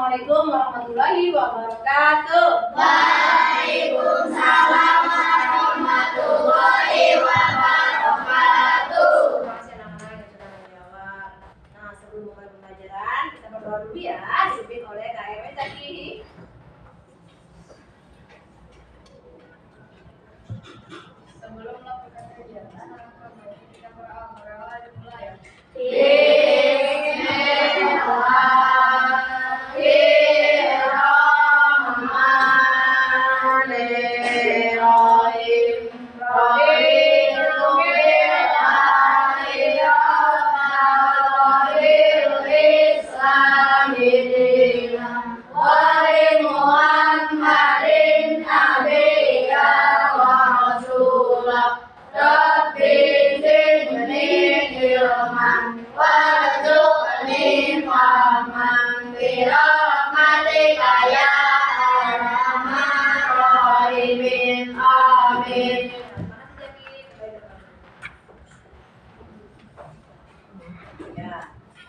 Assalamualaikum warahmatullahi wabarakatuh. Waalaikumsalam warahmatullahi wabarakatuh. Terima kasih anak-anak yang sudah menjawab. Nah, sebelum mulai pembelajaran, kita berdoa dulu ya, dipimpin oleh Kak Ewe tadi. Sebelum melakukan kegiatan, kita berdoa dimulai ya.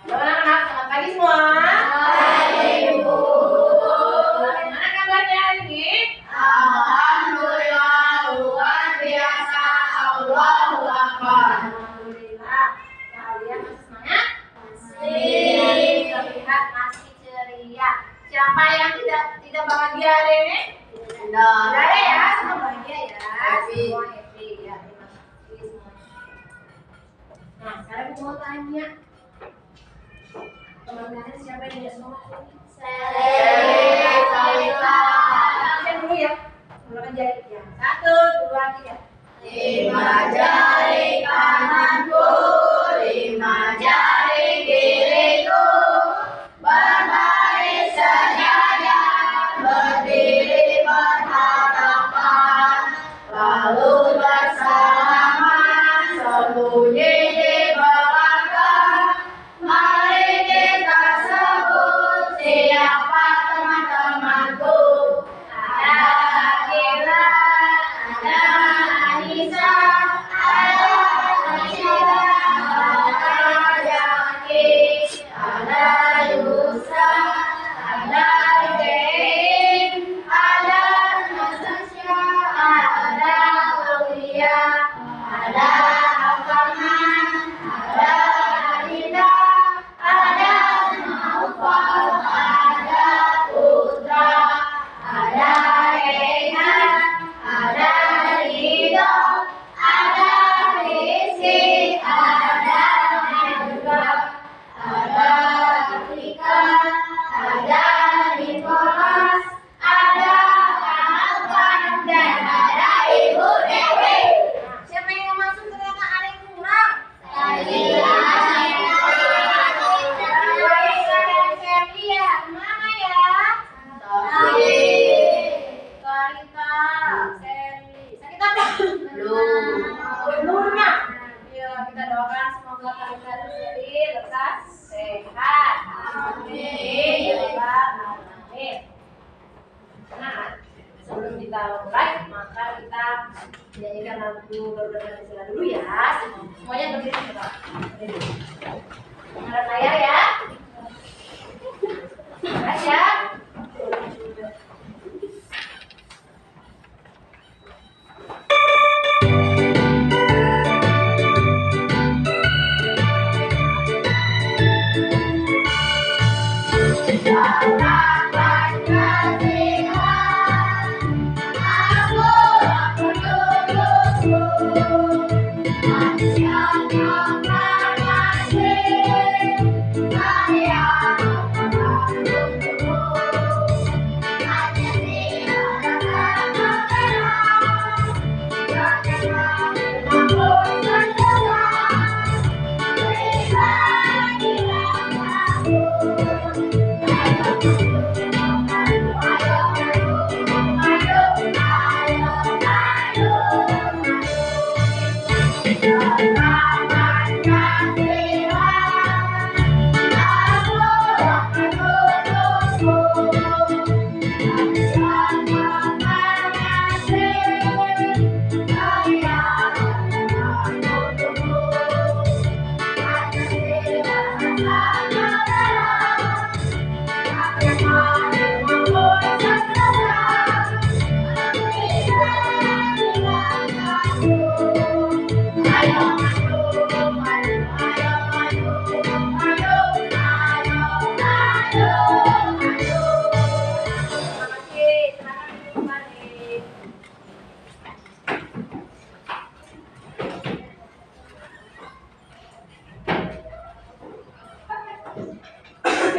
Halo anak-anak, selamat pagi semua. Pagi, Bu. Bagaimana kabarnya hari ini? Alhamdulillah, luar biasa. Allahu Akbar. Alhamdulillah. Kalian masih semangat? Masih. Terlihat masih ceria. Siapa yang tidak bahagia hari ini? Tidak. Tidak ada ya, semua bahagia ya. Happy. Semua happy ya. Terima kasih semuanya. Nah, sekarang aku mau tanya. Teman-teman siapa yang tidak semangat hari ini? Salita. Absen dulu ya. Mulakan jari. Ya. 1, 2, 3. 5 jari kananku, 5 jari kiriku, berbaris sejajar, berdiri berhadapan, lalu bersalaman, sembunyi di belakang. Mari kita sebut siapa teman-temanku. Ada Akila, ada Anissa, ada Anissa, ada Jaki, ada Yusa, ada Jain, ada Natasha, ada Aulia, ada Alfarman, ada Adinda, ada Naufal, ada Putra, ada Reina, ada Ridho, ada Rizky, ada Hendra, ada Atika, ada Nicholas, ada Alvan, dan ada Ibu Dewi. Siapa yang nggak masuk ternyata ada yang kurang? Mana ya? Kalita, Seri. Sakit apa? Belumnya. Ya, kita doakan semoga Kalita dan Seri lekas sehat. Amin. Amin. Nah, sebelum kita mulai, maka kita nyanyikan lagu Garuda Pancasila dulu ya. Semuanya berdiri coba. Ada layar ya. Siap. Manusia yang bernasib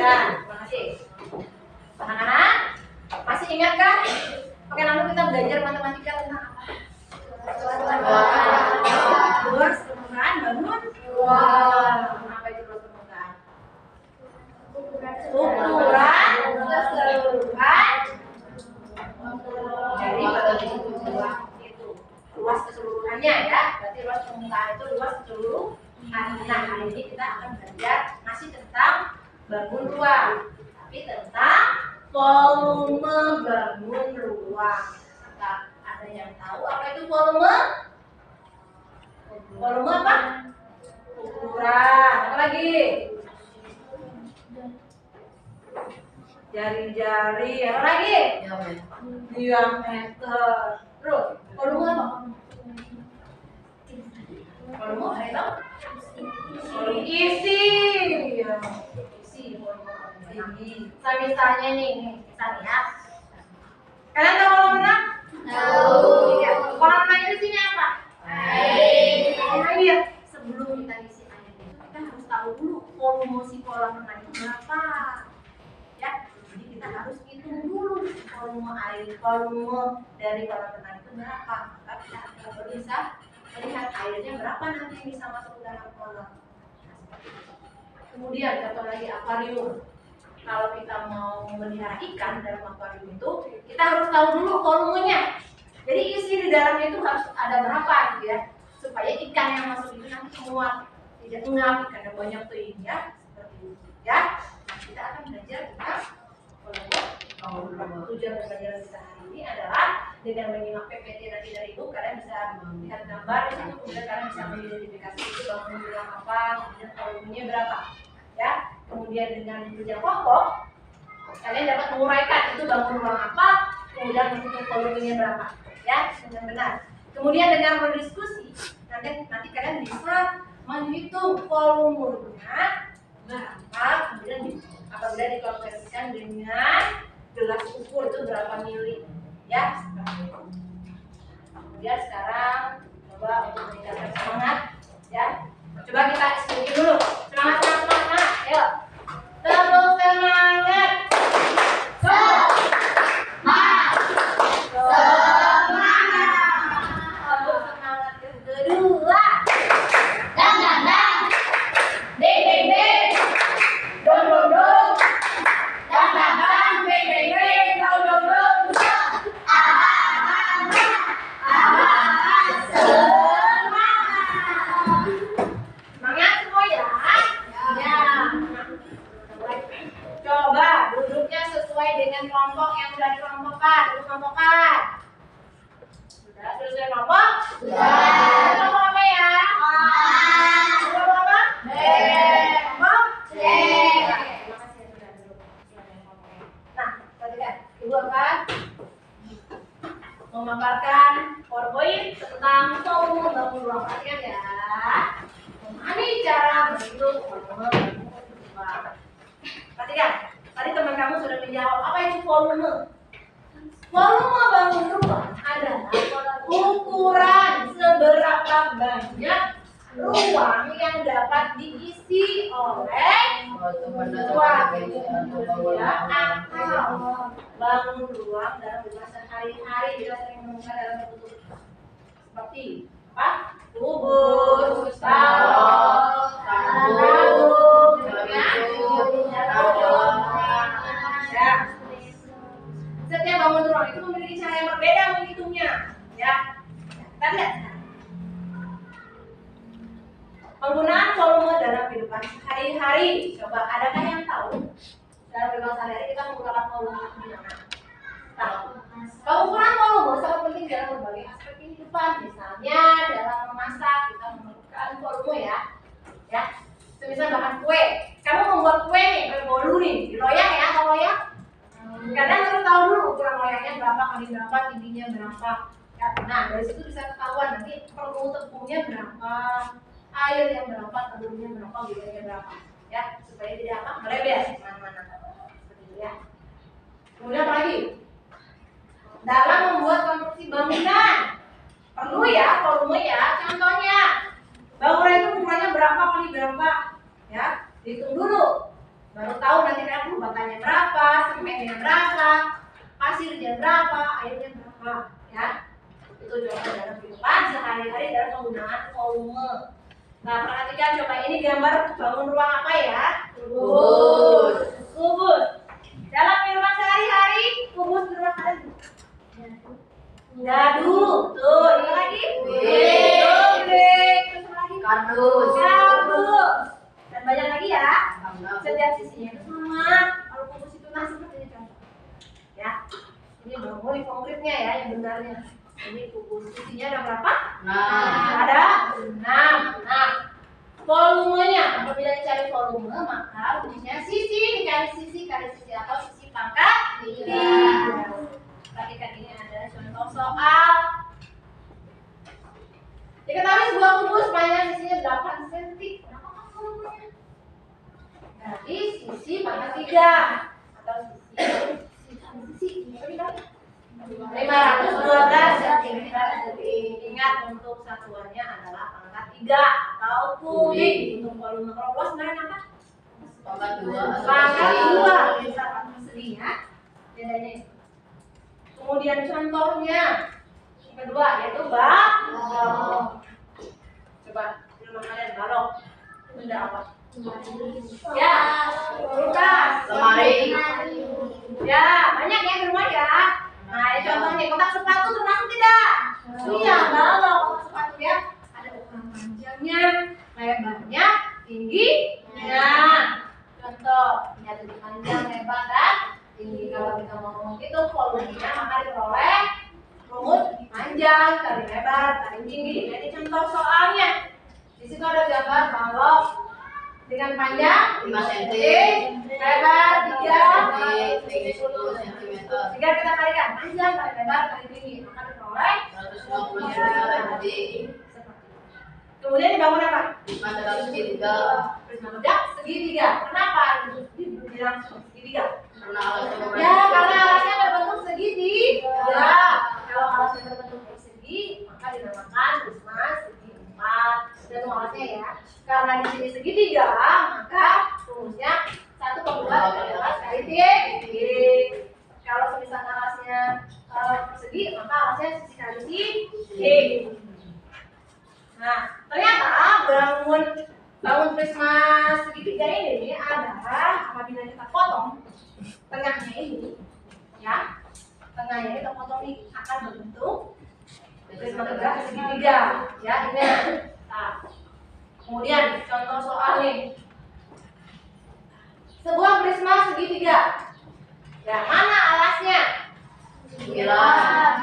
Terima kasih. Anak-anak, masih ingat kan? Oke, lalu kita belajar matematika tentang apa? Luas permukaan bangun. Apa itu luas permukaan? Ukuran keseluruhan dari bentuk itu. Luas keseluruhannya ya. Berarti luas permukaan itu luas keseluruhan. Nah, hari ini kita akan belajar masih tentang bangun ruang, tapi tentang volume bangun ruang. Ada yang tahu apa itu volume? Volume apa? Ukuran. Apa lagi? Jari-jari. Apa lagi? Diameter. Terus volume apa? Volume apa itu? Isi. Misalnya nih, misalnya kalian tahu kolam renang? Tahu. Iya. Kolam renang di sini apa? Air. Sebelum kita isi air itu kita harus tahu dulu volume si kolam renang itu berapa. Ya, jadi kita harus hitung dulu volume air, volume dari kolam renang itu berapa. Maka kita akan bisa melihat airnya berapa nanti yang bisa masuk ke dalam kolam. Kemudian contoh lagi akuarium. Kalau kita mau memelihara ikan dalam akuarium itu, kita harus tahu dulu volumenya. Jadi isi di dalamnya itu harus ada berapa gitu ya, supaya ikan yang masuk itu nanti semua tidak ngap karena banyak tuh ya, seperti itu ya. Nah, kita akan belajar tentang volume. Tujuan pembelajaran kita hari ini adalah dengan menyimak PPT tadi dari ibu, kalian bisa melihat gambar di situ, kemudian kalian bisa mengidentifikasi itu bangun ruang apa, kemudian volumenya berapa, ya. Kemudian dengan belajar kelompok, kalian dapat menguraikan itu bangun ruang apa, kemudian menghitung volumenya berapa, ya, dengan benar. Kemudian dengan berdiskusi, nanti kalian bisa menghitung volumenya berapa, kemudian apabila dikonversikan dengan gelas ukur itu berapa mili, ya. Kemudian sekarang coba untuk meningkatkan semangat, ya. Coba kita isi dulu. Semangat, semangat, semangat. Ayo. Tepuk semangat. Tepuk semangat yang kedua. Dang dang dang, ding ding ding, dong dong dong, dang dang dang, ding ding ding, dong dong dong. Semangat semua ya. Ya. Coba duduknya sesuai dengan kelompok yang sudah dikelompokkan. Duduk kelompokkan. Sudah selesai kelompok? Sudah. Kelompok apa ya? Kelompok apa? Kelompok? Terima kasih ya sudah duduk sesuai dengan kelompoknya. Nah, perhatikan. Ibu akan memaparkan PowerPoint tentang volume bangun ruang. Perhatikan ya. Ini cara bentuk volume bangun ruang. Perhatikan, tadi teman kamu sudah menjawab apa itu volume. Volume bangun ruang adalah ukuran seberapa banyak ruang yang dapat diisi oleh suatu ya, atau bangun ruang dalam kehidupan hari-hari. Kita sering menemukan dalam bentuk seperti apa? Kubus, balon, tabung, ya. Setiap bangun ruang itu memiliki cara yang berbeda menghitungnya, ya. Kita lihat. Penggunaan volume dalam kehidupan sehari-hari. Coba, adakah yang tahu dalam kehidupan sehari-hari kita menggunakan volume di mana? Tahu. Pengukuran volume sangat penting dalam berbagai aspek kehidupan. Misalnya dalam memasak kita memerlukan volume ya. Semisal bahan kue. Kamu membuat kue nih, kue bolu nih, diloyak ya, kalau loyak. kali berapa, tingginya berapa. Ya, nah dari situ bisa ketahuan nanti perlu tepungnya berapa, air yang berapa, telurnya berapa, gulanya berapa. Ya, supaya tidak apa merebet mana-mana. Seperti itu ya. Kemudian apa lagi? Dalam membuat konstruksi bangunan perlu ya volume ya. Contohnya bangunan itu ukurannya berapa kali berapa, ya dihitung dulu. Baru tahu nanti kan batanya berapa, semennya berapa, pasirnya berapa, airnya berapa, ya. Itu contoh dalam kehidupan sehari-hari dalam penggunaan volume. Nah, perhatikan coba ini gambar bangun ruang apa ya? Kubus. Kubus. Dalam kehidupan sehari-hari, kubus di rumah kalian dadu. Tuh, ini lagi. Terus lagi Kardus. kardus. Dan banyak lagi ya. Setiap sisinya itu sama. Kalau kubus itu nah seperti ini contoh. Ya. Ini bangun konkretnya ya yang benarnya. Ini kubus sisinya ada berapa? Ada 6. Nah, volumenya apabila dicari volume maka rumusnya sisi dikali sisi kali sisi atau sisi pangkat 3. Perhatikan ini adalah contoh soal. Diketahui sebuah kubus panjang sisinya 8 cm. Berapa kan volumenya? Dari sisi pangkat 3 atau sisi 512 cm. Ingat untuk satuannya adalah pangkat 3 atau kubik. Untuk volume keropos sebenarnya apa? Pangkat 2. Pangkat 2 bisa persegi ya. Bedanya itu. Kemudian contohnya yang kedua yaitu balok. Coba di rumah kalian balok benda apa? Ya, kulkas, Lemari. ya banyak ya di rumah ya. Nah, ini contohnya kotak sepatu termasuk tidak? Iya, balok kotak sepatu ya. Ada ukuran panjangnya, lebarnya, tingginya. Contoh, ini ada di panjang, lebar dan tinggi. Kalau kita mau menghitung volumenya maka diperoleh rumus panjang kali lebar kali tinggi. Jadi contoh soalnya di situ ada gambar balok dengan panjang 5 cm, lebar 3 tinggi 10 cm. Jika kita kalikan panjang kali lebar kali tinggi maka diperoleh 150 cm tadi. Kemudian dibangun apa? Prisma tegak segitiga. Prisma tegak segitiga. Kenapa dibilang segitiga? Karena alasnya berbentuk Ya, karena alasnya berbentuk segitiga. Kalau alasnya berbentuk persegi, maka dinamakan prisma segi empat. Sudah tahu alasnya ya. Karena di sini segitiga, maka rumusnya 1/2 dikali alas kali tinggi. Kalau semisal alasnya persegi, maka alasnya sisi kali tinggi. Nah, ternyata bangun prisma segitiga ini adalah apabila kita potong tengahnya ini, ya, tengahnya ini kita potong ini akan berbentuk prisma tegak segitiga, ya ini. Nah, kemudian contoh soal nih, sebuah prisma segitiga, ya mana alasnya? 9.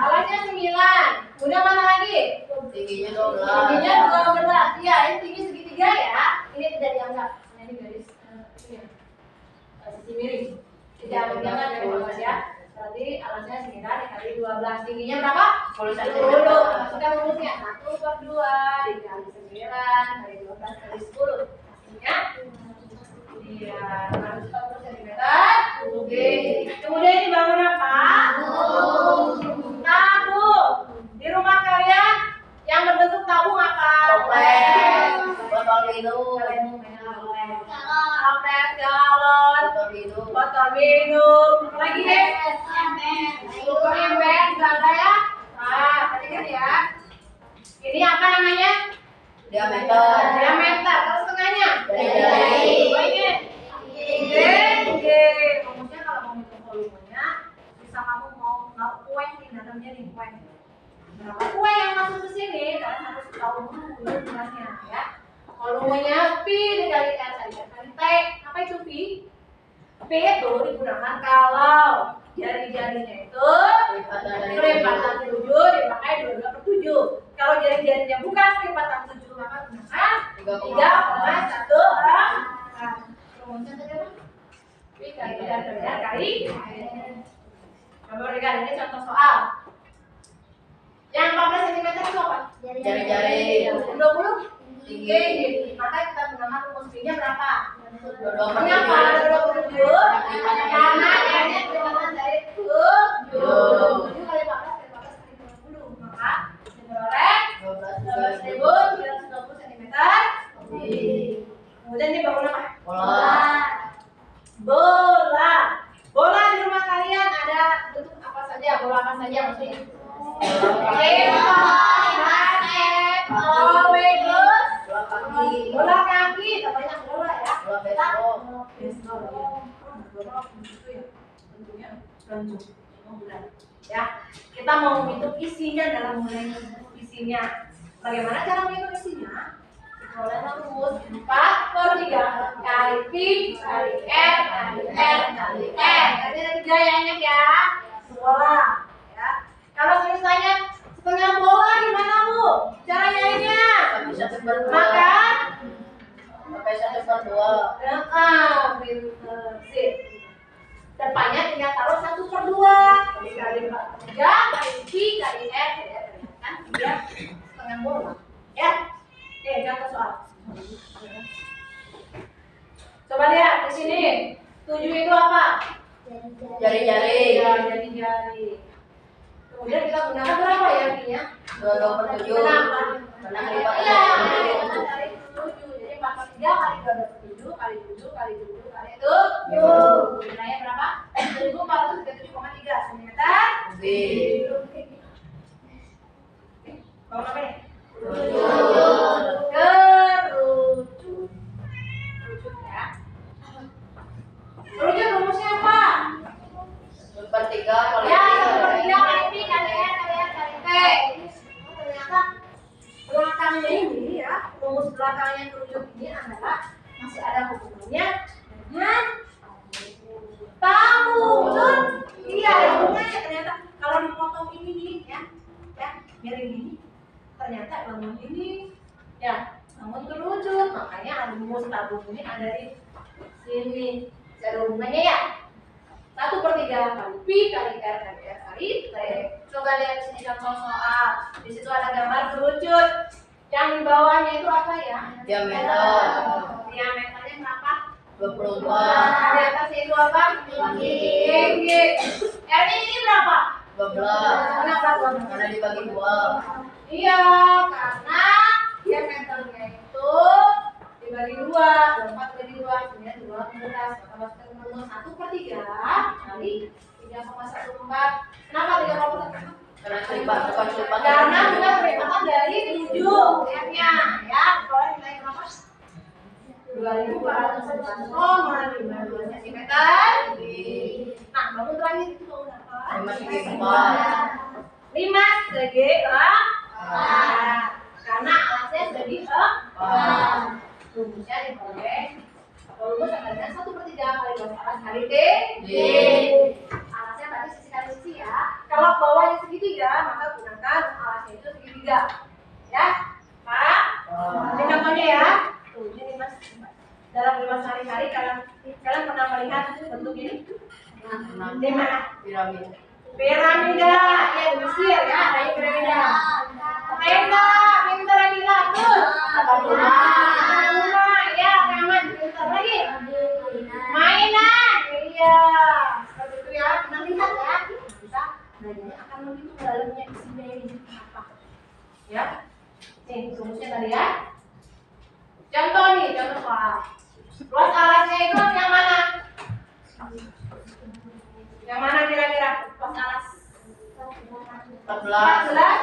Alasnya 9. Kemudian mana lagi? Tingginya 12. Tingginya 12. Iya, ini tinggi segitiga ya. Ini tidak dianggap. Ini garis ini ya. Sisi miring. Tidak dianggap dari bawah ya. Berarti alasnya 9 dikali 12. Tingginya berapa? 10 cm. 10. Kita rumusnya 1/2 dikali 9 kali 12 kali 10. Hasilnya iya 140 cm. Kemudian ini bangun apa? Tabung. Di rumah kalian yang berbentuk tabung apa? Toples, botol minum, Toples, galon, botol minum, botol minum, apa lagi deh? Ukur ember, juga ada ya? Nah, perhatikan ya. Ini apa namanya? diameter, Diameter. Terus tengahnya? Dari. Baiknya. Oke. Rumusnya kalau mau hitung volumenya, bisa kamu mau kue di dalamnya nih kue. Berapa kue yang masuk ke sini? Kalian harus tahu dulu jumlahnya ya. Volumenya pi dikali r kali t. Apa itu pi? P itu digunakan kalau jari-jarinya itu kelipatan 7 dipakai 22/7. Kalau jari-jarinya bukan kelipatan 7 maka gunakan 3,1. Rumusnya tadi apa? Pi kali r kali r kali. Coba Perhatikan ini contoh soal. Yang 14 cm itu apa? Jari-jari. 20 tinggi. Maka kita gunakan rumus B-nya berapa? Mengapa ada 27? Karena jarinya kelihatan dari 7. 7 kali 14 kali 14 kali 20. Maka diperoleh 12.320 cm. Kemudian ini bangun apa? Bola. Bola di rumah kalian ada bentuk apa saja? Bola apa saja maksudnya? Basket, bola kaki, banyak bola ya. Baseball ya. Bola itu ya, bentuknya ranjang, bulat. Ya, kita mau menghitung isinya dalam mulai isinya. Bagaimana cara menghitung isinya? Boleh rumus 4/3 kali Pi kali R kali R kali R. Nanti ada 3 ya, ingat ya. Bola. Ya. Kalau misalnya setengah bola gimana Bu? Cara nyainnya? Maka pakai 1/2. Pinter sip. Depannya tinggal taruh 1/2 dikali 4/3 kali Pi kali R kali R. Kan dia setengah bola. Ya. Oke, contoh soal. Coba lihat di sini. 7 itu apa? Jari-jari. Ya, jari-jari. Kemudian kita gunakan berapa ya Pi-nya? 22/7. Kenapa? Karena lipat Iya, dari dari 7. Jadi 4/3 kali 22/7 kali 7 kali 7 kali 7. Nilainya berapa? 1437,3 cm. B. Bangun apa nih? Kerucut. Kerucut ya. Kerucut rumusnya apa? 1/3 kali Ya, 1/3 kali Pi kali R kali R kali T. Ternyata belakangnya ini ya, rumus belakangnya kerucut ini adalah masih ada hubungannya dengan tahu. Betul? Iya, ada hubungannya. Ternyata kalau dipotong ini nih ya, miring ini. Ternyata bangun ini ya bangun kerucut, makanya rumus tabung ini ada di sini. Ada hubungannya ya. 1/3 kali Pi kali R kali R kali T. Coba lihat di sini contoh soal. Di situ ada gambar kerucut. Yang di bawahnya itu apa ya? Diameter. Diameternya berapa? 24. Di atasnya itu apa? Tinggi. R-nya ini berapa? 12. Kenapa 12? Karena dibagi 2. Iya, karena diameternya itu dibagi 2, 24 dibagi 2, sebenarnya 12. Maka masukkan rumus 1/3 kali 3,14. Kenapa 3,14? Karena lipat. Karena kita berlipat dari 7 R-nya, ya. Kalau nilai berapa? 2.414,52 cm. Nah, bangun terakhir itu bangun apa? 5 segi 4. Karena alasnya jadi 4. Rumusnya diperoleh. Rumus adalah 1/3 kali 2 alas kali T. Alasnya tadi sisi kali sisi ya. Kalau bawahnya segitiga, maka gunakan alasnya itu segitiga. Ya, Pak. Ini contohnya ya. Tuh, ini Mas. Dalam 5 sehari-hari kalian pernah melihat bentuk ini? Di mana? Piramida, ya di Mesir ya, ada piramida. Tenda, pintar gila tuh. Rumah, ya taman, pintar lagi. Mainan, iya. Seperti itu ya, pernah lihat ya. Kita belajarnya akan menghitung dalamnya isinya ini apa. Ya, nih rumusnya tadi ya. Contoh nih, contoh soal. Luas alasnya itu yang mana? Yang mana kira-kira? Luas alas 14 dan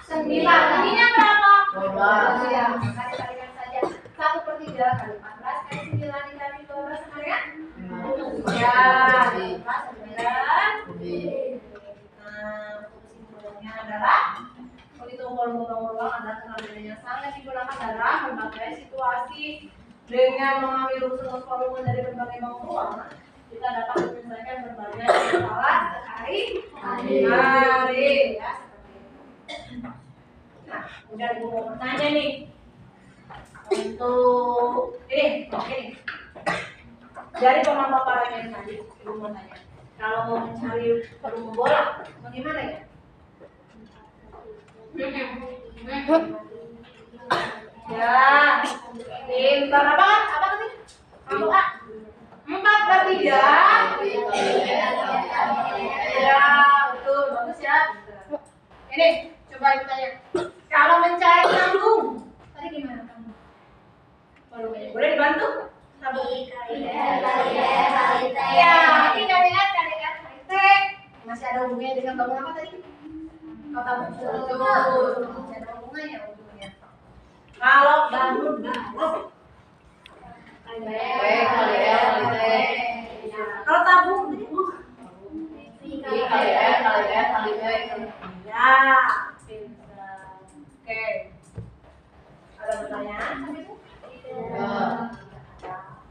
9. Tadinya berapa? 12. Ya, maka dikalikan saja 1/3 kali 14 kali 9 dikali 12 sama dengan? Ya, 14 9. Nah, kesimpulannya adalah menghitung volume ruang adalah teknologi yang sangat digunakan dalam berbagai situasi. Dengan mengambil rumus volume dari berbagai bangun ruang, kita dapat menyelesaikan berbagai masalah sehari-hari ya, seperti itu. Nah, udah ibu mau bertanya nih untuk ini dari pemaparannya tadi, ibu mau tanya Kalau mau mencari peluang bola, bagaimana ya? Ya, pintar apa? Apa tadi? Kamu A. 4/3. Ya, betul, bagus ya. Ini, coba ibu tanya. Kalau mencari tanggung, tadi gimana kamu? Boleh dibantu? Ya, ini kalian masih ada hubungannya dengan bangun apa tadi? Kota betul. Masih ada hubungannya. Kalau bangun bareng. Kalau tabung tadi? Ya, pintar. Oke. Ada pertanyaan sampai itu?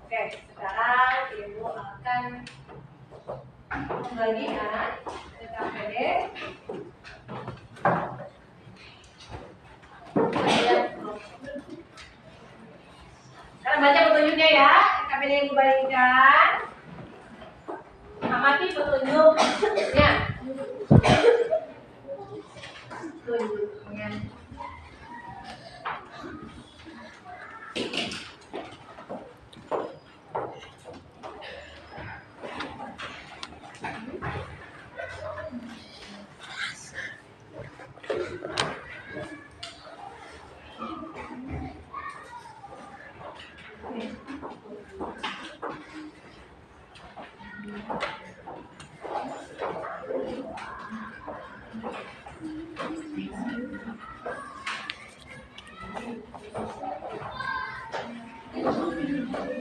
Oke, sekarang ibu akan membagikan ke KPD. Sekarang baca petunjuknya ya, KPD ibu bagikan. Amati petunjuknya. Petunjuknya.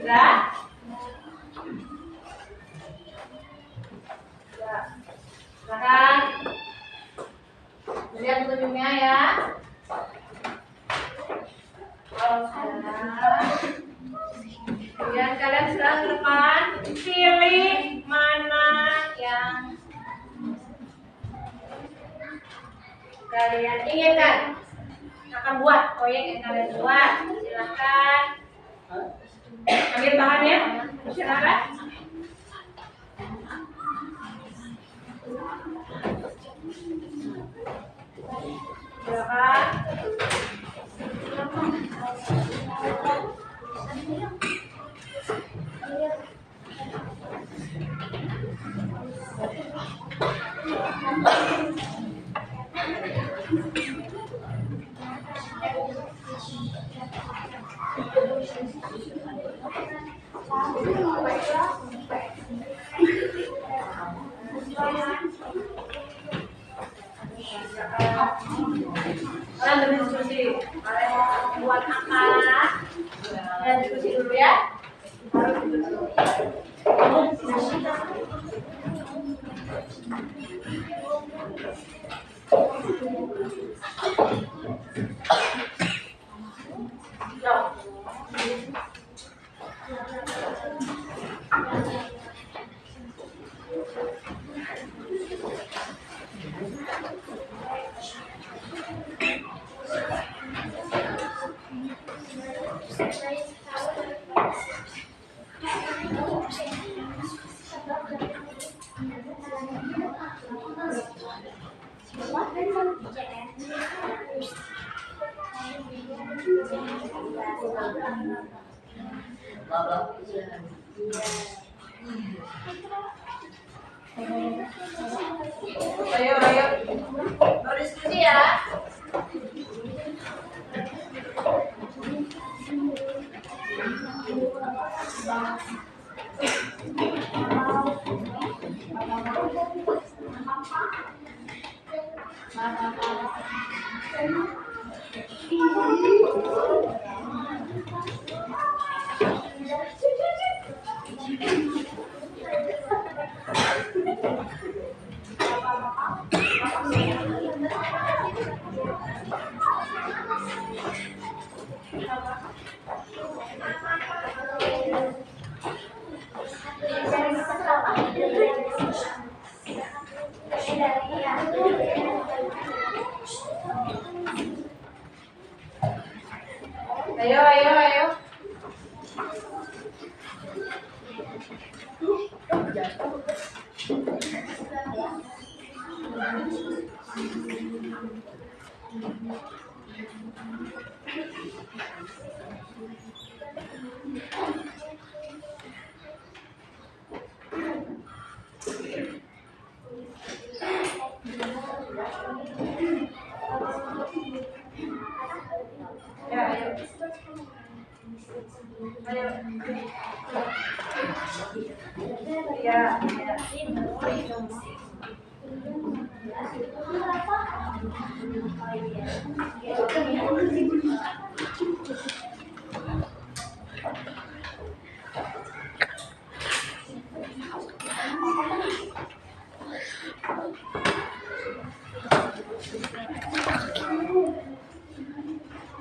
Sudah? Silakan lihat petunjuknya ya. Kalau sudah, kemudian kalian serang ke depan, pilih mana yang kalian inginkan akan buat proyek yang kalian buat. Silakan ambil bahannya, silakan. Silakan. Kalian berdiskusi, kalian mau buat apa? Kalian diskusi dulu ya. Harus diskusi. Ayo, berdiskusi ya. Ayo.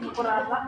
Ukur apa?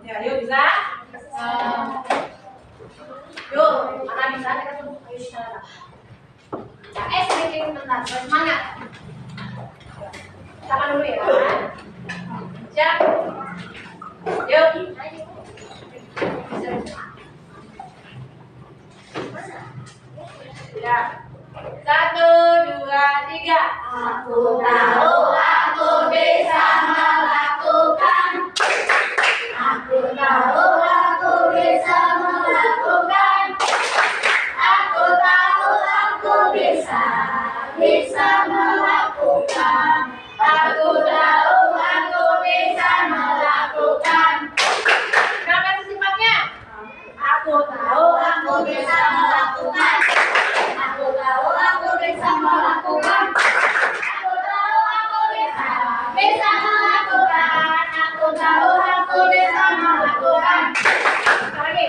Ya, yuk bisa. Yuk, mana bisa? Ayo bisa. Sedikit sebentar, semangat. Sama dulu ya. Siap. Yuk. Ya. 1, 2, 3. Aku tahu aku bisa melakukan. Aku tahu aku bisa melakukan. Aku tahu aku bisa melakukan. Aku tahu aku bisa melakukan. Berapa sifatnya? Aku tahu aku bisa melakukan. Aku tahu aku bisa melakukan. Aku tahu aku bisa melakukan. Aku tahu aku bisa melakukan. Lagi.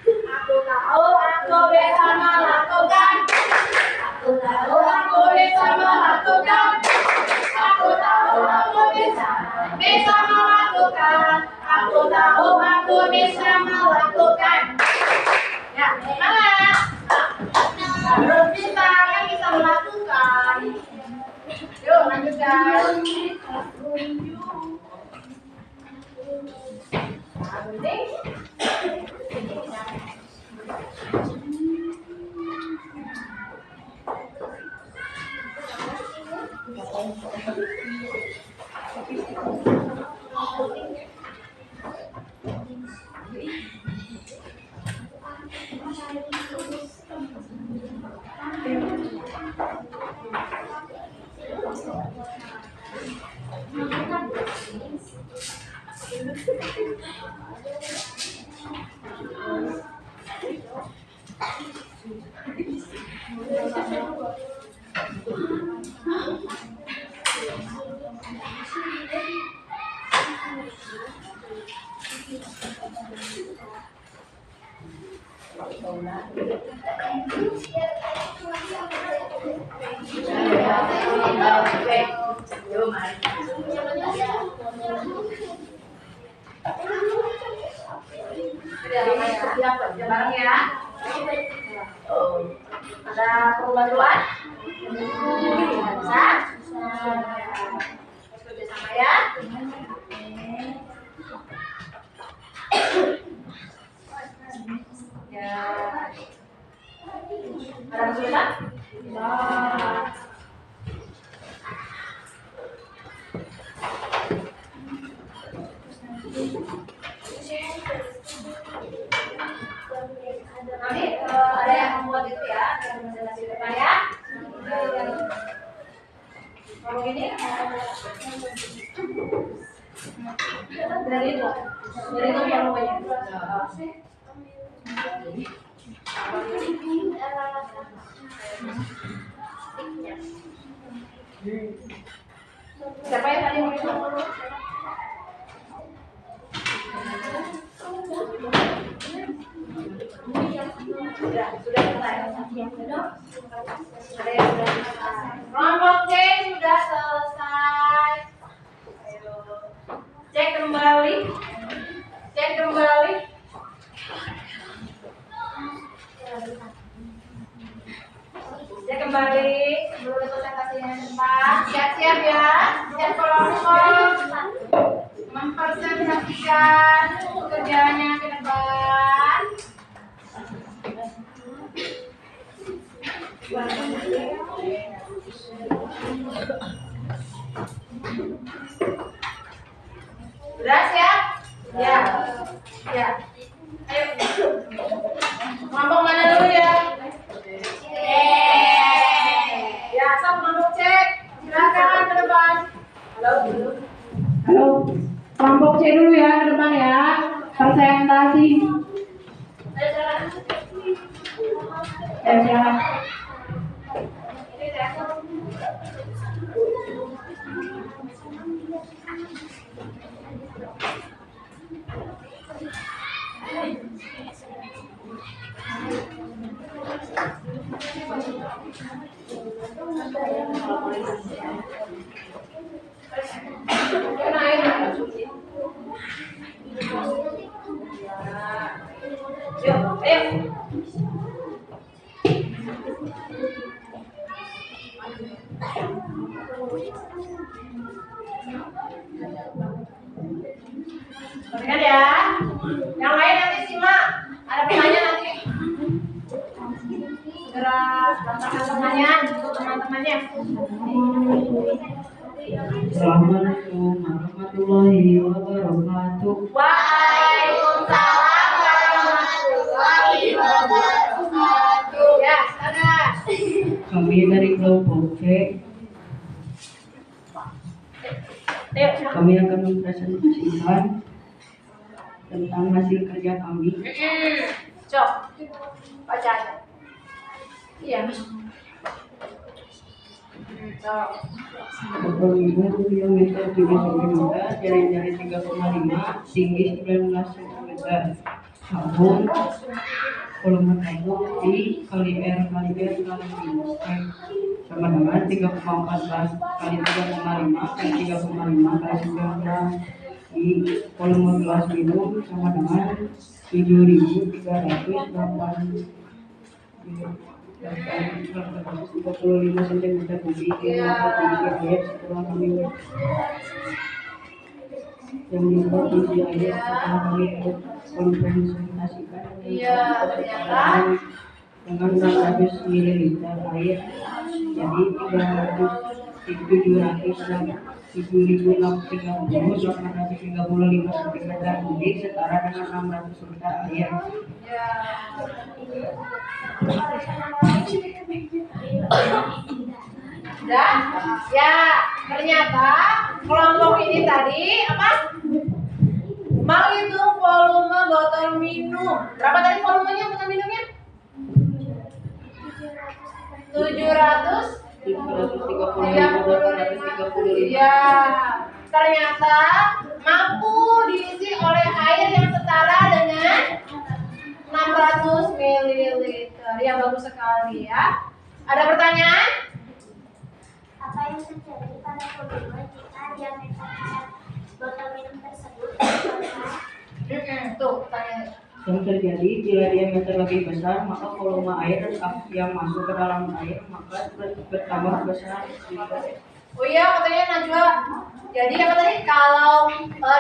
Aku tahu aku bisa melakukan. Aku tahu aku bisa melakukan. Aku tahu aku bisa melakukan. Aku tahu aku bisa melakukan. Ya, semangat. Harus bisa melakukan. Yuk, lanjutkan. Bareng ya. Ada perlu bantuan? Bisa? Kerja sama ya. Ya. Ada kesulitan? Nanti ada yang membuat itu ya, yang menjelaskan di depan ya. Kalau ini dari itu volumenya. Siapa yang tadi mau dulu? Sudah selesai. Ada yang sudah selesai. Kelompok C sudah selesai. Ayo. Cek kembali. Cek kembali. Cek kembali. Sebelum itu saya kasih yang depan. Siap-siap ya. Siap kelompok. Mempresentasikan pekerjaannya ke depan. Sudah siap? Ya. Ya. Ayo. Kelompok mana dulu ya? Ya, sok kelompok cek. Silakan ke depan. Halo. Halo, kelompok C dulu ya ke depan ya. Presentasi. Ayo silakan. Silakan. Ini saya. Yuk, ayo. Perhatikan ya. Yang lain nanti simak. Ada pertanyaan nanti. Segera daftarkan pertanyaan untuk teman-temannya. Assalamualaikum warahmatullahi wabarakatuh. Waalaikumsalam warahmatullahi wabarakatuh. Ya, silakan. Kami dari kelompok C. Ayo, silakan. Kami akan mempresentasikan tentang hasil kerja kami. Cok, baca aja. Iya. Cok. Kepolisian kilometer 3,5, jari-jari 3,5, tinggi 19 cm. Sabun, volume tabung I kali R kali R kali minus X sama dengan 3,14 kali 3,5 kali 3,5 kali 19 I volume gelas minum sama dengan 7.335 cm kubik yang dapat diisi air setelah kami konsentrasikan dengan 600 ml air jadi 7.630 cm kubik setara dengan 600 liter air. Sudah? Ya, ternyata kelompok ini tadi apa? Menghitung volume botol minum. Berapa tadi volumenya botol minumnya? 735. Ya, ternyata mampu diisi oleh air yang setara dengan 600 ml. Ya, bagus sekali ya. Ada pertanyaan? Apa yang terjadi pada volume jika diameter botol minum tersebut? Tuh pertanyaannya. yang terjadi bila diameter lebih besar, maka volume air yang masuk ke dalam air maka bertambah besar. Oh iya, katanya Najwa. Jadi apa tadi? Kalau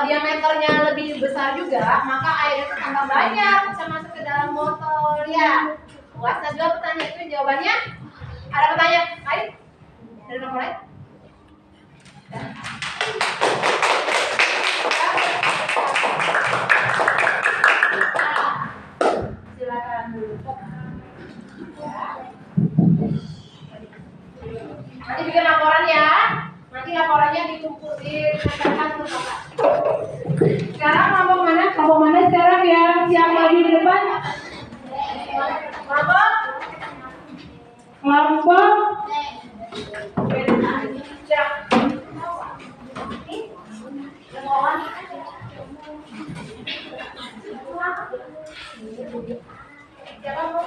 diameternya lebih besar juga, maka airnya itu tambah banyak bisa masuk ke dalam botol ya. Puas Najwa pertanyaan itu jawabannya? Ada pertanyaan lain? Dari nomor lain? Silakan dulu. Nanti bikin laporan ya. Nanti laporannya ditempatkan ke Bapak. Sekarang kelompok mana? Kelompok mana sekarang ya? Siap lagi di depan? Kelompok? Kelompok? Siap. Siapa Bu?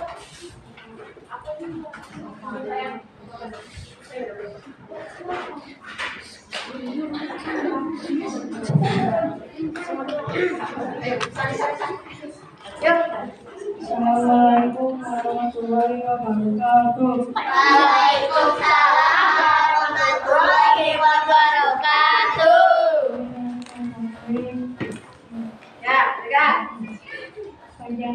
Assalamualaikum warahmatullahi wabarakatuh. Waalaikumsalam warahmatullahi wabarakatuh. Ya, silakan. Ya,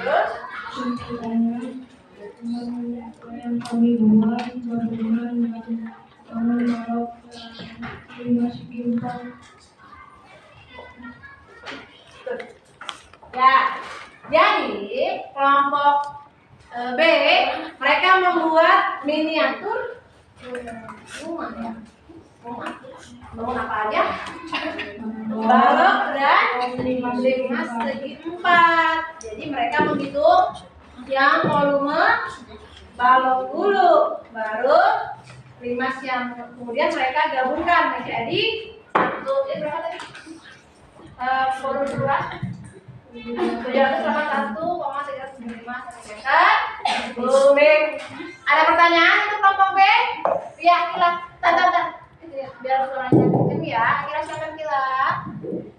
terus. Yang kami buat berhubungan dengan kalau masih bintang. Ya, jadi kelompok B mereka membuat miniatur rumah ya. Rumah apa aja? Balok dan 5 segi 4. Jadi mereka menghitung yang volume balok dulu, baru 5 yang kemudian mereka gabungkan menjadi satu. Ini berapa tadi? Volume berapa? 781,395 cm. Booming. Ada pertanyaan untuk kelompok B? Ya, Kila. Tante. Biar suaranya kenceng ya. Kira silakan Kila.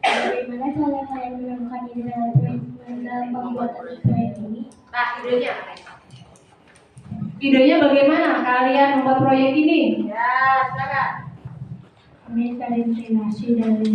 Bagaimana cara kalian menemukan ide dalam pembuatan proyek ini? Nah, idenya. Idenya bagaimana kalian membuat proyek ini? Ya, silakan. Kami terinspirasi dari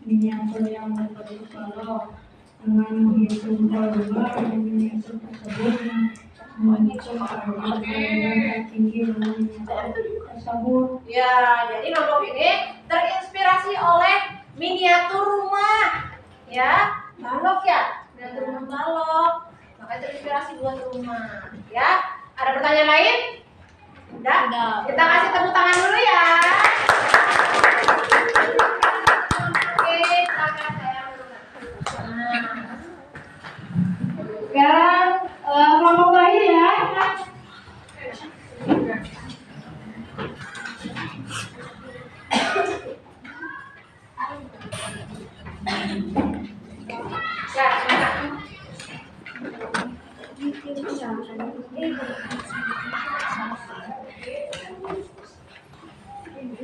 miniatur yang berbentuk balok dengan menghitung volume dan miniatur tersebut yang menghitung volume tertinggi dalam miniatur tersebut. Ya, jadi kelompok ini terinspirasi oleh miniatur rumah. Ya, balok ya. Miniatur rumah balok. Makanya terinspirasi buat rumah. Ya, ada pertanyaan lain? Udah? Kita kasih tepuk tangan dulu ya. Oke, silakan saya. Sekarang kelompok terakhir ya. Ya,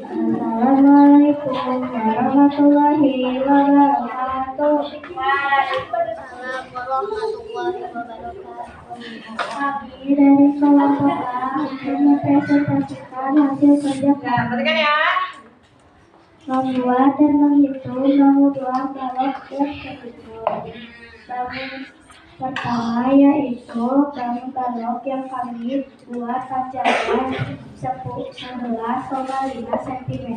Assalamualaikum warahmatullahi wabarakatuh. Waalaikumsalam warahmatullahi wabarakatuh. Kami menentukan hasil kerja Nah, kami. perhatikan ya. Membuat dan menghitung bangun dua balok dan berhitung. Bangun pertama yaitu bangun balok yang kami buat panjangnya 11,5 cm,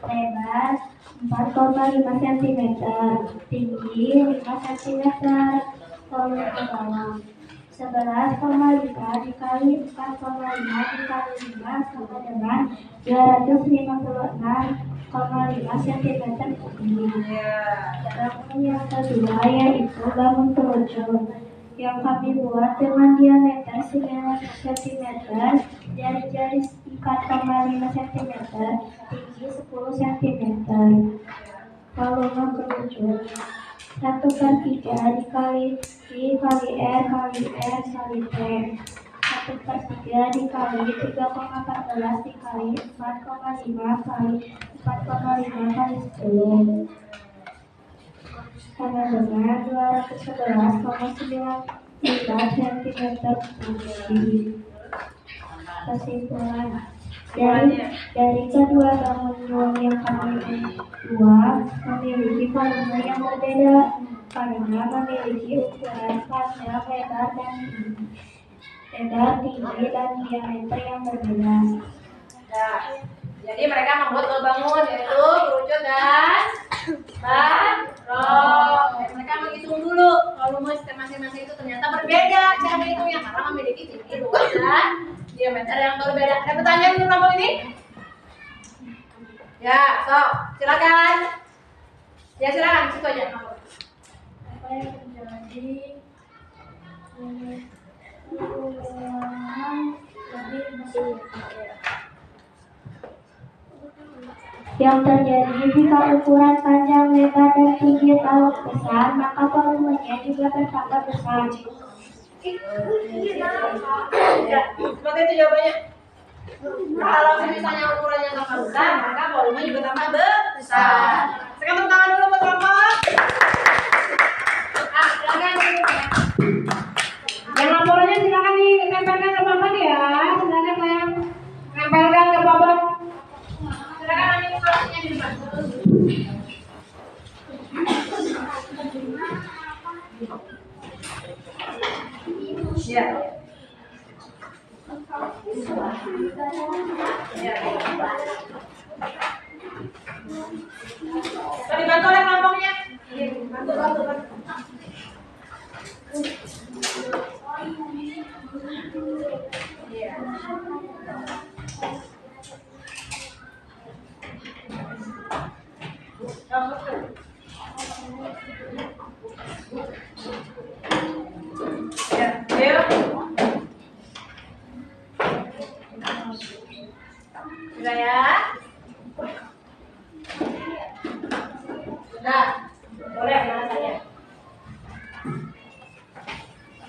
lebar 4,5 cm, tinggi 5 cm, volume bawah 11,5 dikali 4,5 dikali 5 sama dengan 256,5 cm kubik. Bangun yang kedua yaitu bangun kerucut yang kami buat dengan diameter 9 cm, jari-jari 4,5 cm, tinggi 10 cm. Volume kerucut 1/3 dikali I kali R kali R kali T. 1/3 dikali 3,14 dikali 4,5 kali 4,5 kali 10 sama dengan 211,95 cm kubik. Kesimpulan, dari kedua bangunan yang kami buat memiliki volume yang berbeda karena memiliki ukuran panjang, lebar, tinggi, dan diameter yang berbeda. Nah, jadi mereka membuat dua bangun yaitu kerucut dan barok. Mereka menghitung dulu volume masing-masing itu ternyata berbeda cara menghitungnya karena memiliki tinggi, luas, dan diameter yang berbeda. Ada pertanyaan untuk kamu ini? Ya, silakan. Ya silakan, situ aja. Apa yang terjadi yang terjadi jika ukuran panjang, lebar, dan tinggi balok besar, maka volumenya juga bertambah besar. Ya, seperti itu jawabannya. Kalau misalnya ukurannya tambah besar, maka volume juga tambah besar. Sekarang tepuk tangan dulu buat kelompok. Silakan. Yang laporannya silakan ditempelkan ke papan ya. Silakan yang nempelkan ke papan. Silakan nanti informasinya di depan. Ya. Bisa dibantu oleh kelompoknya? Bantu. Iya. Ya, yuk. Sudah ya? Sudah. Boleh, mana saja.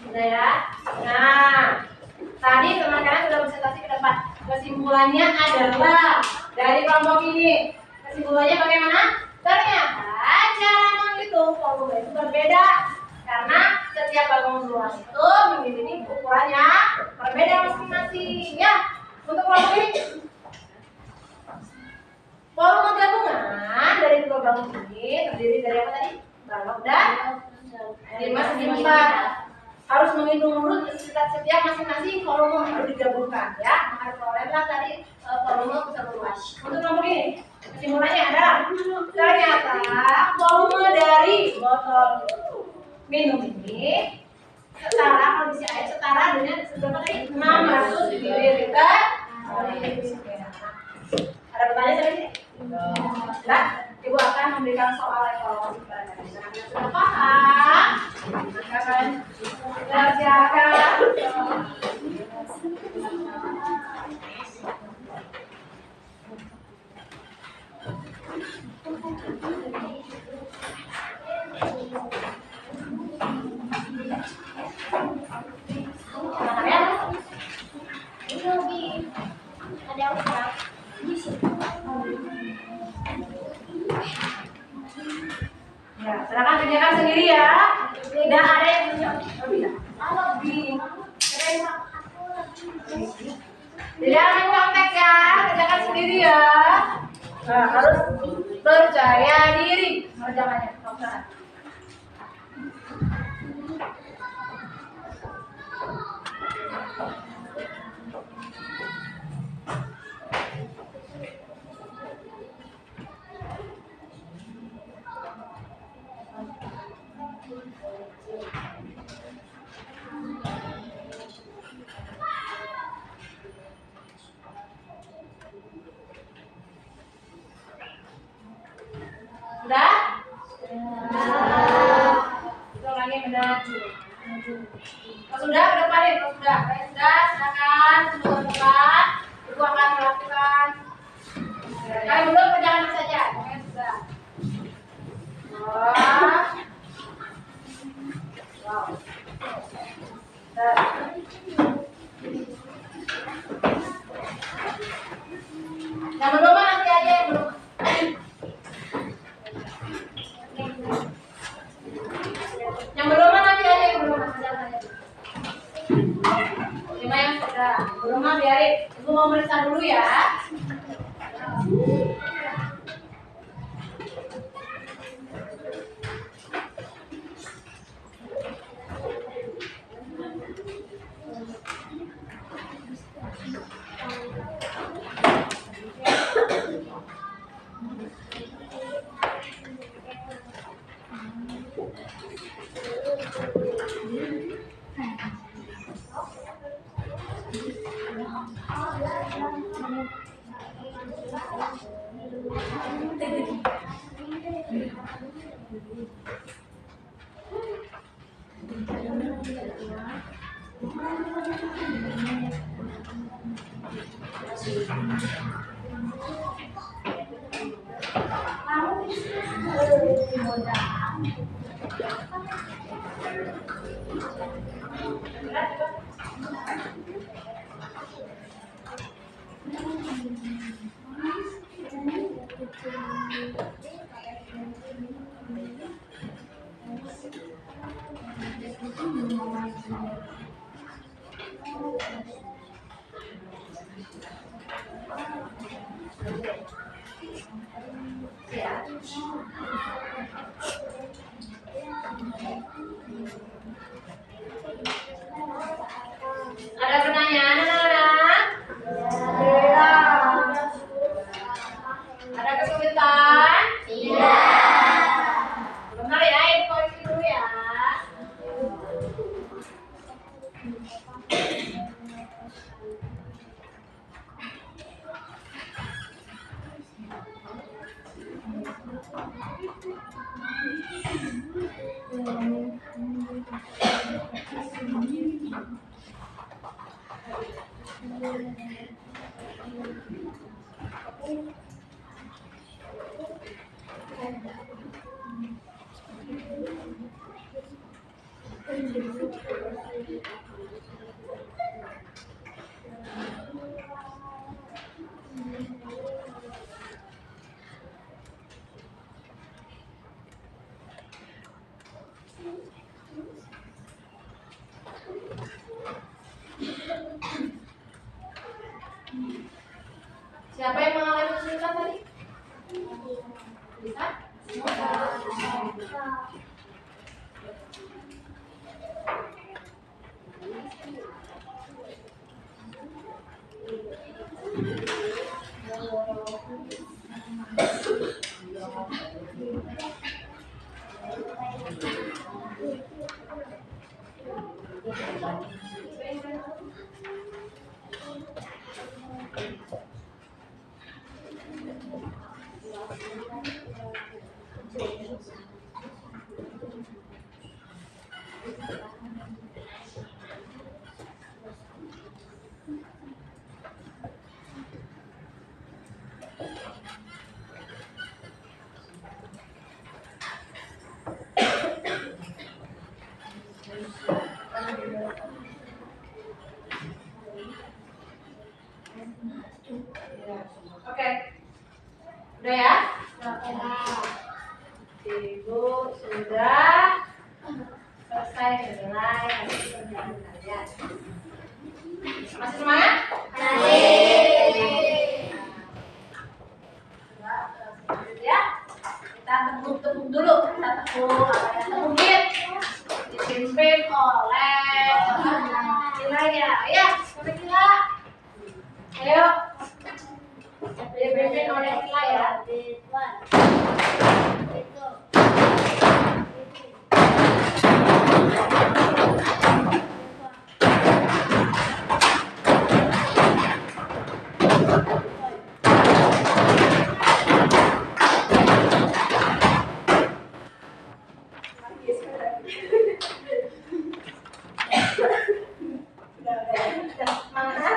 Sudah ya? Nah, tadi teman kalian sudah presentasi ke depan. Kesimpulannya adalah dari kelompok ini. Kesimpulannya bagaimana? Ternyata cara menghitung volume itu berbeda karena setiap bangunan luas itu memiliki ukurannya berbeda masing-masing. Ya, untuk kelompok ini volume gabungan dari dua bangun ini terdiri dari apa tadi? Balok dan 5 cm. Harus menghitung dulu setiap masing-masing volume harus digabungkan ya. Maka diperolehlah tadi volume besar luas. Untuk kelompok ini kesimpulannya adalah ternyata volume dari botol minum ini setara kondisi air setara dengan seberapa tadi? 600 ml. Ada pertanyaan sampai sini? Nah, Ibu akan memberikan soal evaluasi kepada kalian. Sudah paham? Maka kalian silakan. Ya, silakan kerjakan sendiri ya. Tidak ada yang bisa. Lebih. Tidak main kontak ya. harus percaya diri. Jangannya, kamu sana. Sudah? Itu lagi benar. Kalau sudah, ke depan. Kalau sudah, silakan semua tempat. Ibu akan melakukan. Kalau belum, jangan saja. Pokoknya sudah. Wow. Yang belum nanti aja yang belum. Yang belum nanti aja yang belum. Lima yang sudah. Belum biarin. Ibu mau meriksa dulu ya. Ada pertanyaan anak-anak? Ada kesulitan? Benar ya, ibu koreksi dulu ya. Siapa yang mengalami kesulitan tadi? Bisa? Oke. Udah ya? Ibu sudah selesai menilai hasil kerjaan kalian. Masih semangat? Masih. Ayo. Dipimpin oleh Ila ya. Semangat.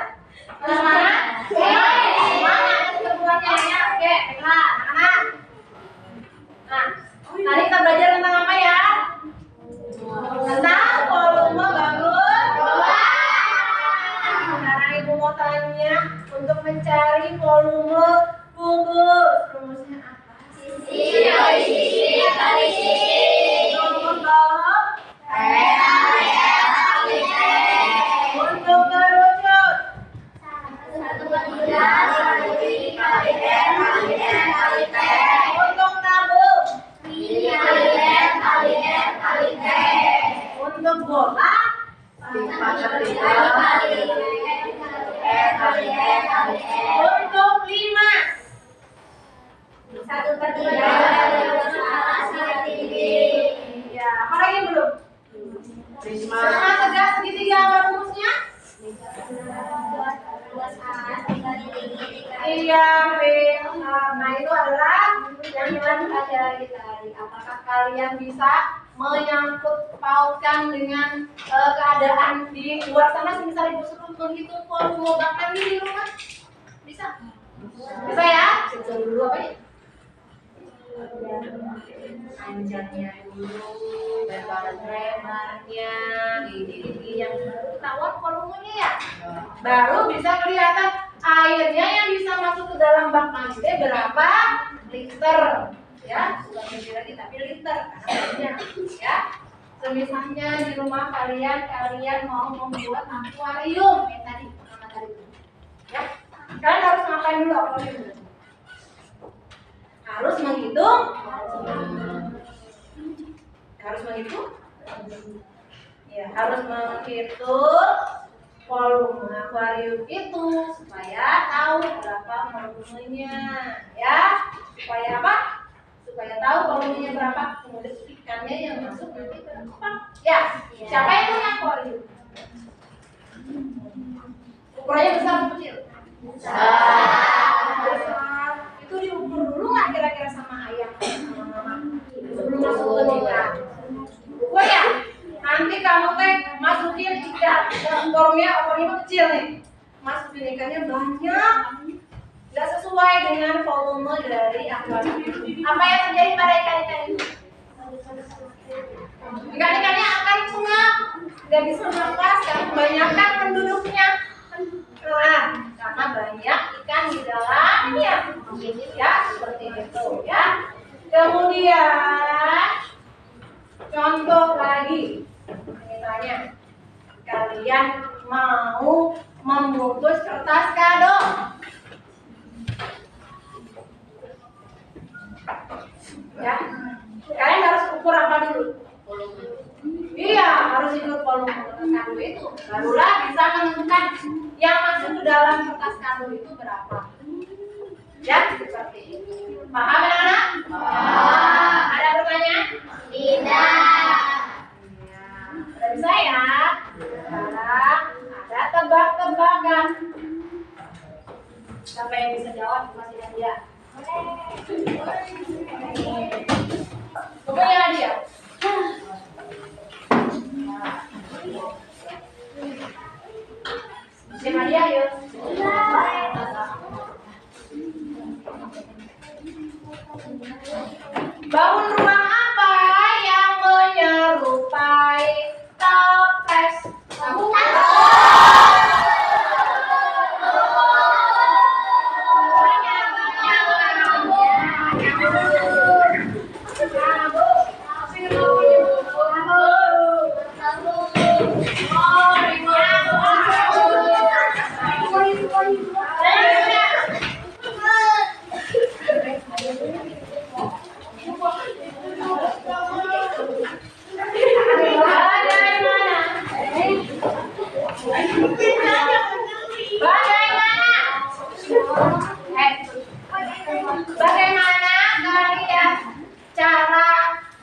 Nah, tadi kita belajar tentang apa ya? Tentang volume bangun. Sekarang ibu mau tanya untuk mencari volume kubus. Rumusnya apa? Sisi kali sisi kali sisi. Untuk untuk kerucut. 1/3 kali R kali R kali T. Untuk tabung. kali R kali T. Untuk bola. 4/3 kali R kali R kali T. Untuk 5. 1/3 ya, apa lagi belum? Sama tegak segitiga apa rumusnya? Iya, benar. Nah, itu adalah yang kita pelajari tadi. Apakah kalian bisa menyangkut pautkan dengan keadaan di luar sana? Misalnya ibu suruh menghitung volume bak mandi di rumah, bisa? Bisa ya? Hitung dulu apa ya? Panjangnya dulu, lebarnya, ini yang ketahuan volumenya ya. Baru bisa kelihatan airnya yang bisa masuk ke dalam bak mandi berapa liter, ya? Bukan liter lagi tapi liter karena banyak, ya. Semisalnya di rumah kalian mau membuat akuarium kayak tadi, ya. Kalian harus ngapain dulu akuarium? Harus menghitung ya, harus menghitung volume akuarium itu supaya tahu berapa volumenya, ya. Supaya apa? Supaya tahu volumenya berapa, kemudian ikannya yang masuk nanti berapa, ya. Siapa yang punya akuarium? Ukurannya besar atau kecil? Besar. Itu diukur dulu nggak kira-kira sama ayam sama mama sebelum masuk ke nikah? Ukur ya. Nanti kamu masukin ikan akuarium kecil nih, masukin ikannya banyak, nggak sesuai dengan volume dari akuarium. Apa yang terjadi pada ikan-ikan itu? Ikan-ikannya akan punah, nggak bisa nafas karena kebanyakan penduduknya. Nah, karena banyak ikan di dalamnya, ya seperti itu, ya. Kemudian contoh lagi, misalnya kalian mau membungkus kertas kado, ya. Kalian harus ukur apa dulu? Iya, harus ikut volume kertas kado itu. Barulah bisa menentukan yang masuk ke dalam kertas kado itu berapa. Ya, seperti itu. Paham anak-anak? Paham. Ada pertanyaan? Tidak. Ya, sudah bisa ya? Sekarang ada tebak-tebakan. Siapa yang bisa jawab masih hadiah? Pokoknya hadiah. Siapa dia yuk? Bangun ruang apa yang menyerupai toples? Bagaimana kalian cara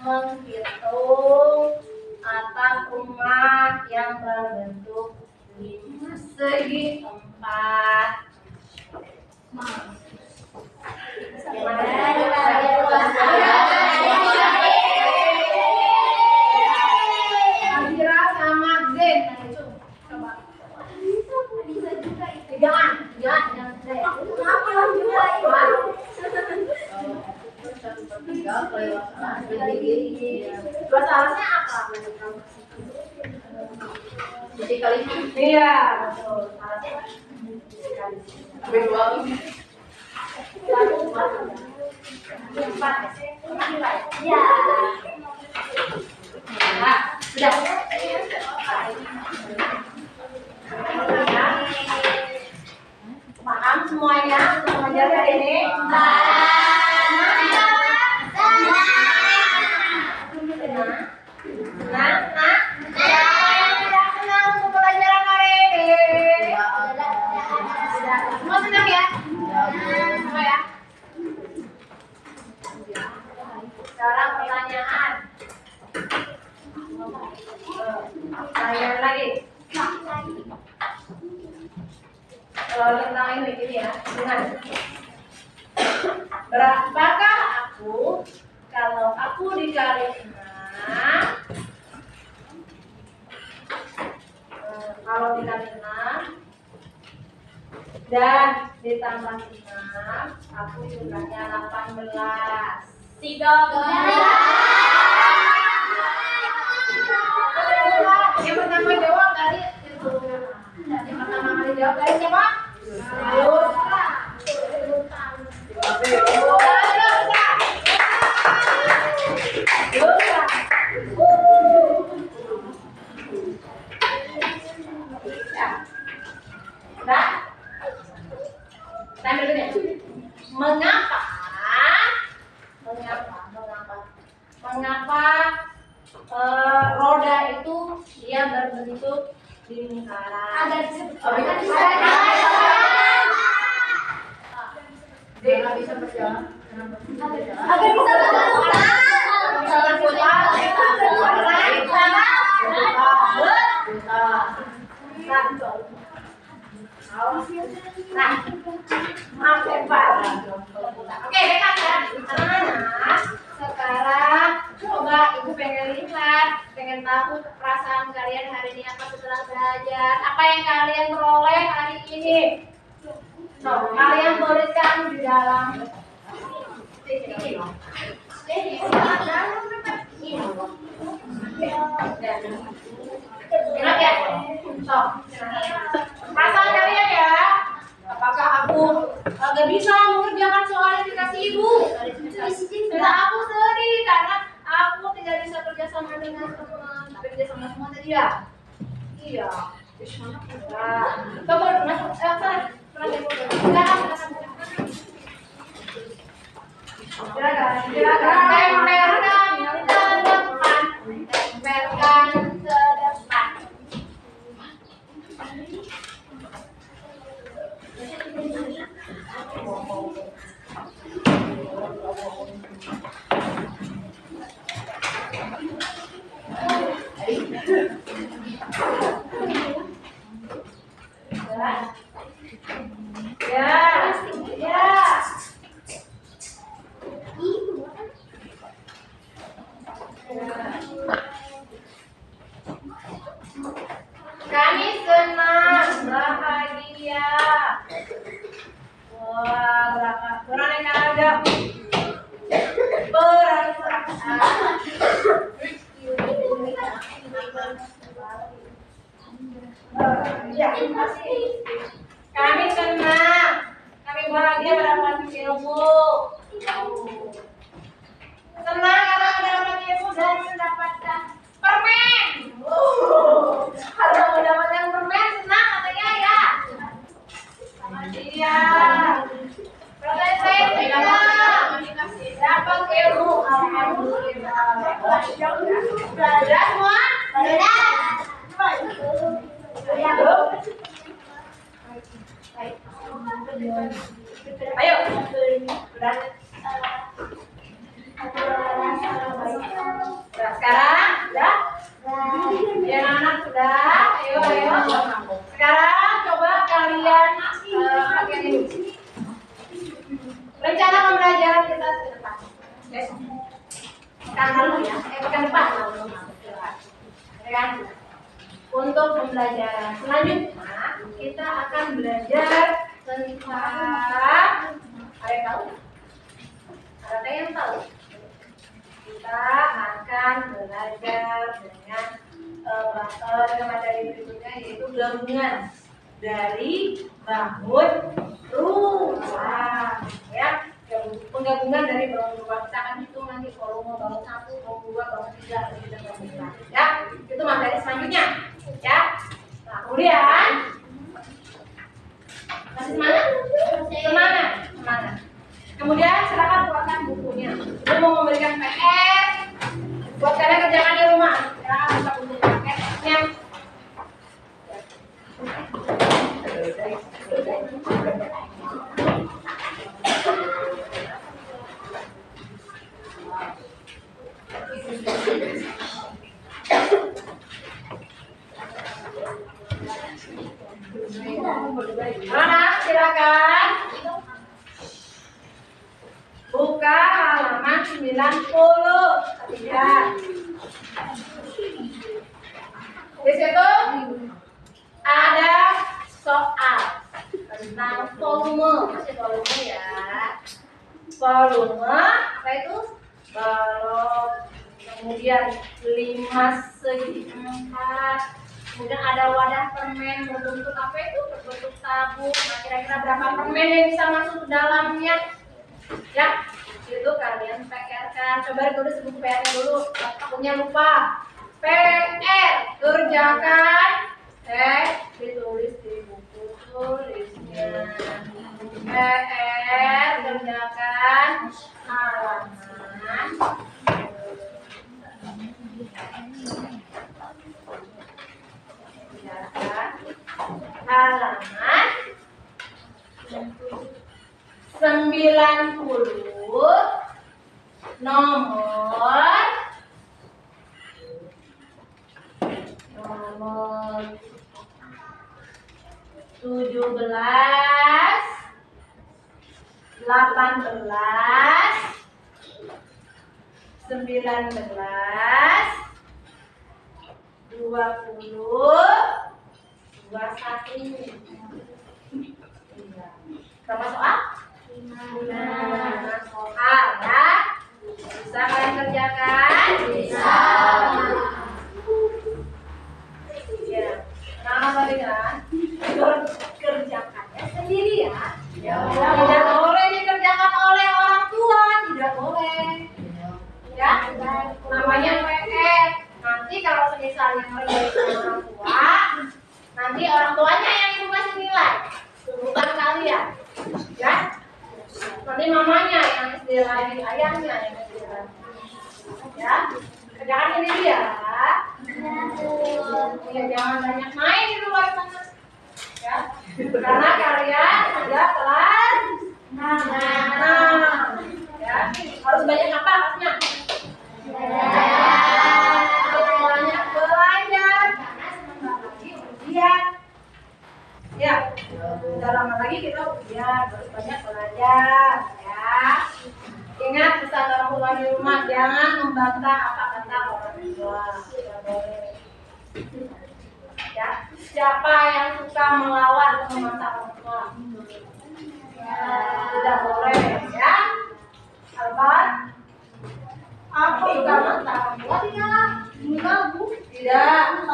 menghitung atap rumah yang berbentuk segi empat? Azira sama Zen, coba. Jangan. Masalahnya apa? Jadi kali ini. Iya, betul. Ya. Nah, sudah. Paham semuanya untuk mengajar hari ini? Semua senang ya? Semua ya? Sekarang pertanyaan. Pertanyaan lagi. Tentang ini ya. Dengar. Berapakah aku kalau aku dikali 6? Kalau dikali 6 dan ditambah 6, aku jumlahnya 18. 13. Yang pertama jawab tadi itu. Yang pertama kali jawab tadi siapa? Mengapa roda itu dia berbentuk lingkaran? Agar bisa berjalan. Agar bisa Oke, dekat ya. Anak-anak, sekarang coba ibu pengen lihat, pengen tahu perasaan kalian hari ini apa setelah belajar. Apa yang kalian peroleh hari ini? Kalian tuliskan di dalam ingat ya? Perasaan kalian ya? Apakah aku gak bisa mengerjakan soal yang dikasih ibu? Sudah aku sedih karena aku tidak bisa kerja sama dengan teman. Tapi kerja sama semua tadi ya? Iya. Coba masuk. Silakan. Tempelkan ke depan. Kami senang, bahagia. Wah, beraneka ragam. Perasaan. Ya, masih. Kami senang, kami bahagia mendapat ilmu. Senang karena mendapat ilmu dan mendapatkan permen. Kalau mendapatkan permen senang katanya ya. Iya. Pertanyaan saya dapat ilmu. Alhamdulillah. Belajar semua? Belajar. Baik. Ayo. Sudah. Nah, sekarang sudah? Ya anak sudah. Ayo. Sekarang coba kalian pakai ini. Rencana pembelajaran kita ke depan. Pekan lalu ya, pekan depan lalu. Ya kan? Untuk pembelajaran selanjutnya kita akan belajar tentang ada yang tahu? Ada yang tahu? Kita akan belajar dengan materi berikutnya yaitu gabungan dari bangun rumah, ya. Penggabungan dari bangun rumah kita akan hitung nanti volume bangun 1, bangun 2, bangun 3, dan bangun 4. Ya, itu materi selanjutnya. Ya. Nah, kemudian masih semangat? Semangat. Kemudian silakan buatkan bukunya. Saya mau memberikan PR buat kalian kerjakan di rumah. Silakan buka buku paketnya. Mana? Silakan. Buka halaman 90. Lihat. Di situ ada soal tentang volume. Masih volume ya. Volume apa itu? Balon. Kemudian 5 segi 4. Kemudian ada wadah permen berbentuk apa itu? Berbentuk tabung. Nah, kira-kira berapa permen yang bisa masuk ke dalamnya? Ya, itu kalian PR-kan. Coba tulis buku PR-nya dulu. Takutnya lupa. PR kerjakan. Ditulis di buku tulisnya. PR kerjakan halaman. Halaman 90 nomor 17, 18, 19, 20, 21. Berapa soal? 5 soal ya. Bisa kalian kerjakan? Bisa. Ya. Nama tadi kan? Kerjakannya sendiri ya. Tidak boleh dikerjakan oleh orang tua, tidak boleh. Ya. Namanya PR. Nanti kalau semisal yang ngerjain orang tua, nanti orang tuanya yang kasih nilai, bukan kalian. Ya. Nanti mamanya yang istilahnya, ayahnya yang istilahnya. Ya. Kerjakan sendiri ya. Ya, jangan banyak main di luar sana. Ya. Karena kalian sudah kelas 6. Ya. Harus banyak apa maksudnya? Banyak belajar karena sebentar lagi ujian. Ya, udah lama lagi kita ujian, harus banyak belajar. Ya, ingat pesan orang tua di rumah, jangan membantah apa kata orang tua. Tidak boleh. Ya, siapa yang suka melawan atau membantah orang tua? Tidak boleh. Ya, Albat. Apa suka membantah orang tua? Tidak, Bu. Tidak.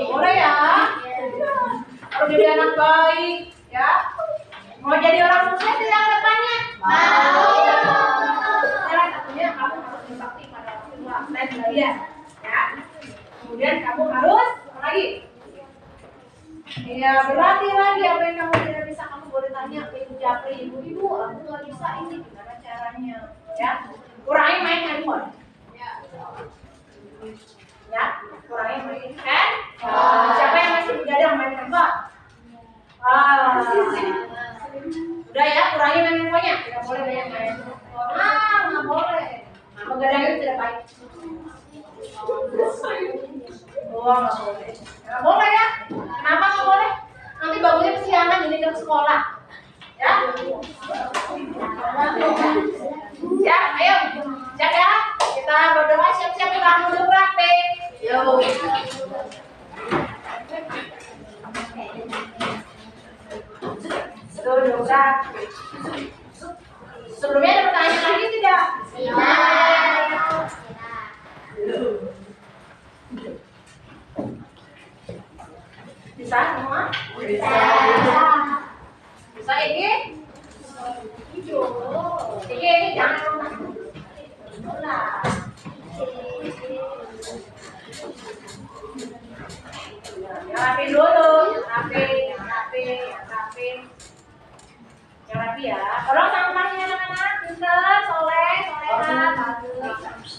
Boleh ya. Harus jadi anak baik, ya. Mau jadi orang sukses tidak ke depannya? Mau. Salah satunya kamu harus berbakti pada orang tua dan kalian, ya. Kemudian kamu harus apa lagi? Ya, berlatih lagi apa yang kamu tidak bisa, kamu boleh tanya ke Ibu Japri, Ibu, aku nggak bisa ini, gimana caranya? Ya, kurangi main handphone. Ya, kurangi main handphone. Siapa yang masih begadang main handphone? Udah ya, kurangi main infonya. Tidak boleh banyak main. Nggak boleh. Nah, begadang itu tidak baik. Oh, nggak boleh. Nggak boleh ya? Kenapa nggak boleh? Nanti bangunnya kesiangan jadi ke sekolah. Ya? Siap, ayo. Siap ya? Kita berdoa siap-siap kita duduk rapi. Yo. Duduk rapi. Sebelumnya ada pertanyaan lagi tidak? Bisa semua? Bisa. Bisa ini? Ini jangan lupa. Yang rapi dulu, yang rapi ya. Tolong sampahnya anak-anak, pinter, solehan.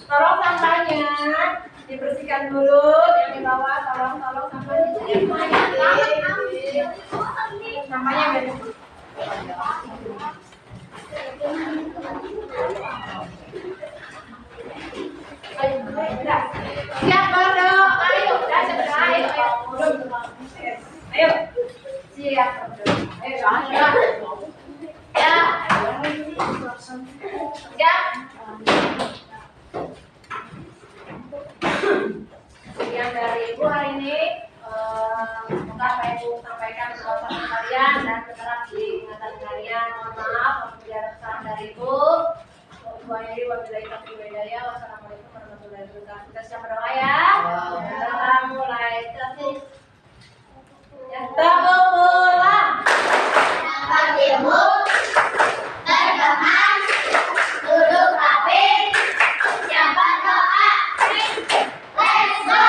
Tolong sampahnya dibersihkan dulu, yang di bawah tolong sampahnya. Sampahnya beres. Siap berdoa, ayo, ayo, siap berdoa, ya. Sekian dari Ibu hari ini. Semoga apa yang Ibu sampaikan kepada kalian dan tetap diingatan kalian. Mohon maaf apabila ada kesalahan dari Ibu. Wassalamualaikum warahmatullahi wabarakatuh. Kita siap berdoa ya. Kita mulai. Ya, mulai. Terdepan, duduk rapi, siap berdoa. Let's go.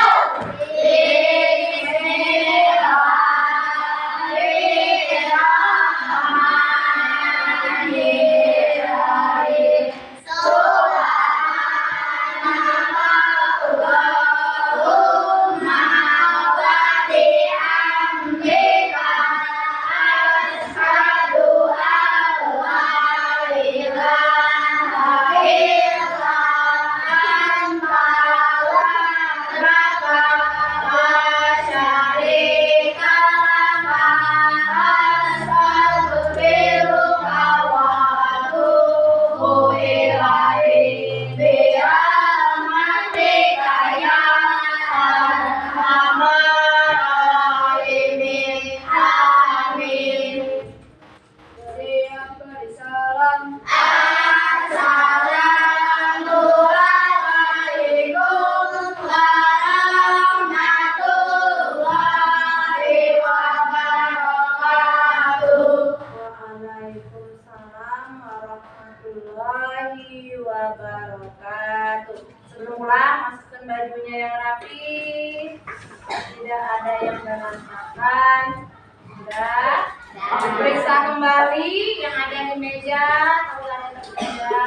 Masukkan bajunya yang rapi, tidak ada yang berantakan. Sudah, periksa kembali yang ada di meja, kalau ada di meja.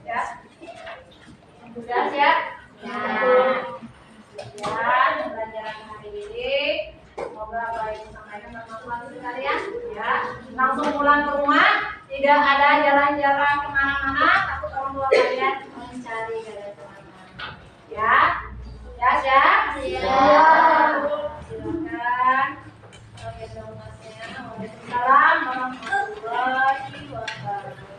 Ya, sudah siap? Ya, pembelajaran hari ini. Semoga apa yang disampaikan bermanfaat untuk kalian. Ya, langsung pulang ke rumah, tidak ada jalan-jalan kemana-mana, takut orang tua kalian mencari gara-gara. Ya, siap? Silakan. Oke, Waalaikumsalam warahmatullahi wabarakatuh.